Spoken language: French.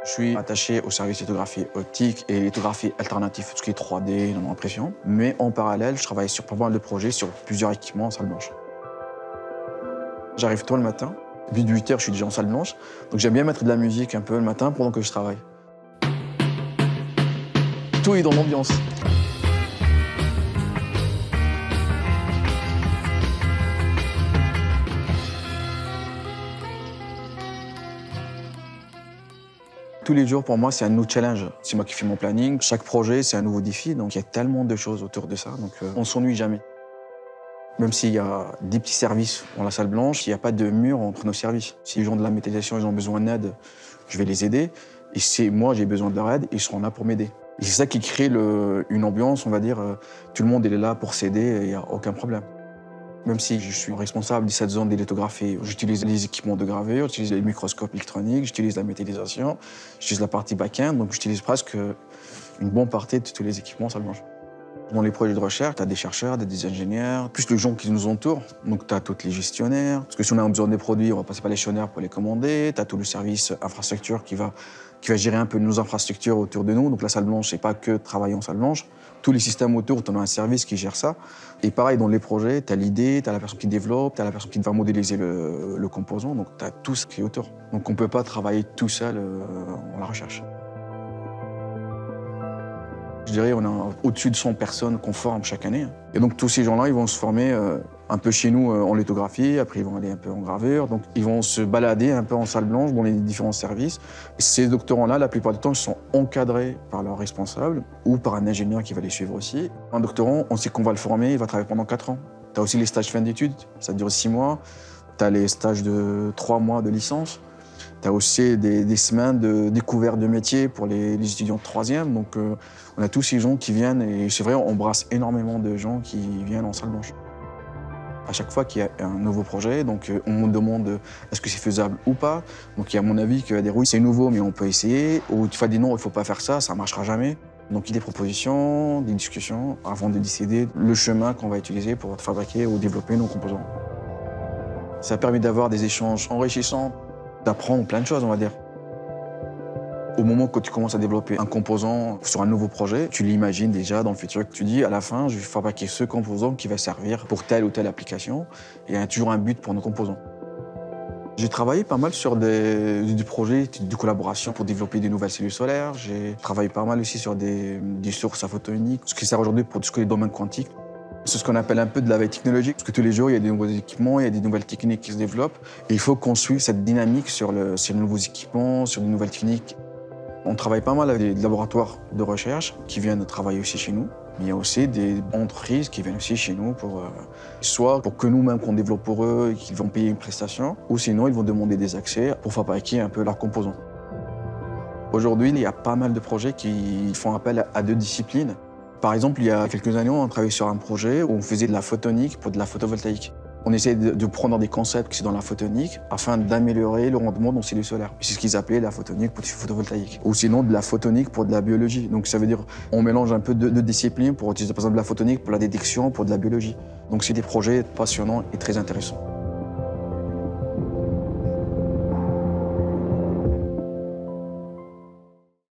Je suis attaché au service lithographie optique et lithographie alternative, tout ce qui est 3D, non-impression. Mais en parallèle, je travaille sur pas mal de projets, sur plusieurs équipements en salle blanche. J'arrive tôt le matin. Depuis 8 h, je suis déjà en salle blanche. Donc j'aime bien mettre de la musique un peu le matin pendant que je travaille. Tout est dans l'ambiance. Tous les jours, pour moi, c'est un nouveau challenge. C'est moi qui fais mon planning. Chaque projet, c'est un nouveau défi. Donc, il y a tellement de choses autour de ça. Donc, on ne s'ennuie jamais. Même s'il y a des petits services dans la salle blanche, il n'y a pas de mur entre nos services. Si les gens de la métallisation ils ont besoin d'aide, je vais les aider. Et si moi, j'ai besoin de leur aide, ils seront là pour m'aider. Et c'est ça qui crée une ambiance, on va dire, tout le monde est là pour s'aider et il n'y a aucun problème. Même si je suis responsable de cette zone de lithographie, j'utilise les équipements de gravure, j'utilise les microscopes électroniques, j'utilise la métallisation, j'utilise la partie back-end, donc j'utilise presque une bonne partie de tous les équipements en salle blanche. Dans les projets de recherche, tu as des chercheurs, des ingénieurs, plus les gens qui nous entourent. Donc tu as tous les gestionnaires, parce que si on a besoin des produits, on va passer par les gestionnaires pour les commander. Tu as tout le service infrastructure qui va gérer un peu nos infrastructures autour de nous. Donc la salle blanche, c'est pas que travailler en salle blanche. Tous les systèmes autour, tu as un service qui gère ça. Et pareil, dans les projets, tu as l'idée, tu as la personne qui développe, tu as la personne qui va modéliser le composant. Donc tu as tout ce qui est autour. Donc on ne peut pas travailler tout seul en la recherche. Je dirais qu'on a au-dessus de 100 personnes qu'on forme chaque année. Et donc tous ces gens-là, ils vont se former un peu chez nous en lithographie, après ils vont aller un peu en gravure. Donc ils vont se balader un peu en salle blanche dans les différents services. Et ces doctorants-là, la plupart du temps, ils sont encadrés par leur responsable ou par un ingénieur qui va les suivre aussi. Un doctorant, on sait qu'on va le former, il va travailler pendant 4 ans. Tu as aussi les stages fin d'études, ça dure 6 mois. Tu as les stages de 3 mois de licence. Tu as aussi des semaines de découverte de métier pour les étudiants de 3e. Donc, on a tous ces gens qui viennent et c'est vrai, on embrasse énormément de gens qui viennent en salle blanche. À chaque fois qu'il y a un nouveau projet, donc on me demande est-ce que c'est faisable ou pas. Donc, il y a mon avis qu'il y a des oui, c'est nouveau, mais on peut essayer. Ou tu vas dire non, il ne faut pas faire ça, ça ne marchera jamais. Donc, il y a des propositions, des discussions avant de décider le chemin qu'on va utiliser pour fabriquer ou développer nos composants. Ça permet d'avoir des échanges enrichissants, d'apprendre plein de choses, on va dire. Au moment que tu commences à développer un composant sur un nouveau projet, tu l'imagines déjà dans le futur. Tu dis, à la fin, je vais fabriquer ce composant qui va servir pour telle ou telle application. Et il y a toujours un but pour nos composants. J'ai travaillé pas mal sur des projets de collaboration pour développer des nouvelles cellules solaires. J'ai travaillé pas mal aussi sur des sources à photooniques, ce qui sert aujourd'hui pour tout ce qui est domaine quantique. C'est ce qu'on appelle un peu de la veille technologique, parce que tous les jours, il y a des nouveaux équipements, il y a des nouvelles techniques qui se développent. Et il faut qu'on suive cette dynamique sur les nouveaux équipements, sur les nouvelles techniques. On travaille pas mal avec des laboratoires de recherche qui viennent travailler aussi chez nous. Mais il y a aussi des entreprises qui viennent aussi chez nous soit pour que nous-mêmes qu'on développe pour eux et qu'ils vont payer une prestation, ou sinon ils vont demander des accès pour fabriquer un peu leurs composants. Aujourd'hui, il y a pas mal de projets qui font appel à 2 disciplines. Par exemple, il y a quelques années, on travaillait sur un projet où on faisait de la photonique pour de la photovoltaïque. On essayait de prendre des concepts qui sont dans la photonique afin d'améliorer le rendement dans les cellules solaires. C'est ce qu'ils appelaient la photonique pour du photovoltaïque. Ou sinon de la photonique pour de la biologie. Donc ça veut dire on mélange un peu de disciplines pour utiliser par exemple la photonique pour la détection, pour de la biologie. Donc c'est des projets passionnants et très intéressants.